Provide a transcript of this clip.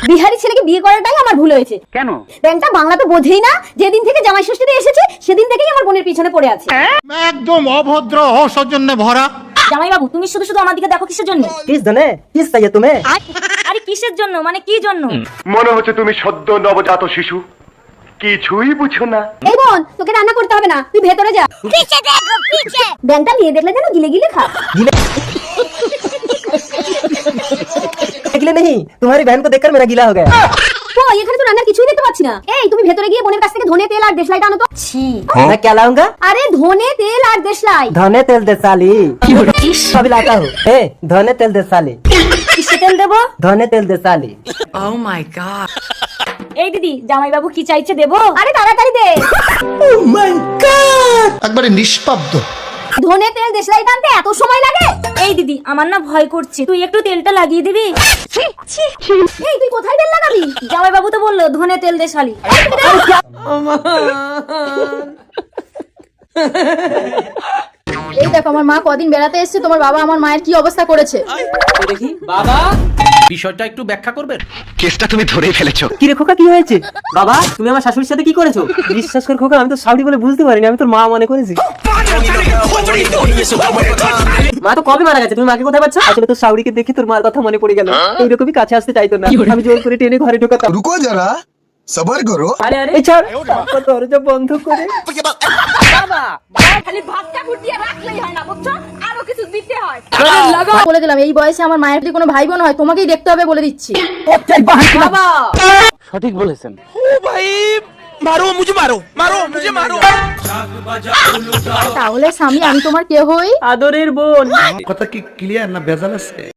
বিহারি ছেলেকে বিয়ে করাটাই আমার ভুল হয়েছে। কেন? ব্যাংকটা বাংলা তো বোঝেই না। যেদিন থেকে জামাই ষষ্ঠীতে এসেছে সেদিন থেকেই আমার বোনের পিছনে পড়ে আছে। একদম অভদ্র অসৌজন্যে ভরা। জামাই বাবু, তুমি শুধু শুধু আমার দিকে দেখো কিসের জন্য? किस धने किस चाहिए तुम्हें? আরে কিসের জন্য মানে কি জন্য? মনে হচ্ছে তুমি সদ্য নবজাত শিশু, কিছুই বুঝো না। এই বোন, তোকে রান্না করতে হবে না, তুই ভেতরে যা। পিছে দেখো পিছে। ব্যাংকটা নিয়ে দেখলে যেন গিলে গিলে খা। गिले नहीं, तुम्हारी बहन को देखकर मेरा गिला हो गया। তো এখানে তো রান্নার কিছুই দেখতে পাচ্ছি না। এই তুমি ভেতরে গিয়ে বোনের কাছ থেকে ধনে তেল আর দেশলাইটা আনো তো। ছি। मैं क्या लाऊंगा? আরে ধনে তেল আর দেশলাই। धने तेल दे साली। अभी लाता हूँ। ए, धने तेल दे साली। কিসে তেল দেবো? धने तेल दे साली। এই দিদি, জামাই বাবু কি চাইছে দেবো? আরে তাড়াতাড়ি দে। একবারে নিষ্পাব্দ। ধনে তেল দেশলাইটা আনতে এত সময় লাগে? এই দিদি, আমার না ভয় করছে, তুই একটু তেলটা লাগিয়ে দিবি। এই তুই কোথায় তেল লাগাবি? জামাই বাবু তো বললো ধনে তেল দেশালি। এই দেখো আমার মা কদিন বেড়াতে এসেছে, তোমার বাবা আমার মায়ের কি অবস্থা করেছে। দেখি বাবা, বিষয়টা একটু ব্যাখ্যা করবেন? কেসটা তুমি ধরেই ফেলেছো। কি রে খোকা, কি হয়েছে? বাবা, তুমি আমার শাশুড়ির সাথে কি করেছো? বিশ্বাস কর খোকা, আমি তো শাশুড়ি বলে বুঝতে পারিনি, আমি তোর মা মনে করেছি। মা তো কবে মারা গেছে, তুমি মাকে কোথায় পাচ্ছ? আসলে তোর শাশুড়িকে দেখে তোর মার কথা মনে পড়ে গেল। এইরকমই কাছে আসতে চাইতো না, আমি জোর করে টেনে ঘরে ঢোকাতাম। रुको जरा सबर करो। আরে আরে, এই ছাড়, বাবা দরজা বন্ধ করে। বাবা, খালি ভাতটা ফুটিয়ে রাখলেই হয় না, বুঝছো? আরো কিছু দিতে হয়। বলে দিলাম, এই বয়সে আমার মায়ের যদি কোনো ভাই বোন হয় তোমাকেই দেখতে হবে বলে দিচ্ছি। বাবা, সঠিক বলেছেন। তাহলে স্বামী আমি তোমার কে হই? আদরের বোন। কথা কি ক্লিয়ার না ভেজাল আছে?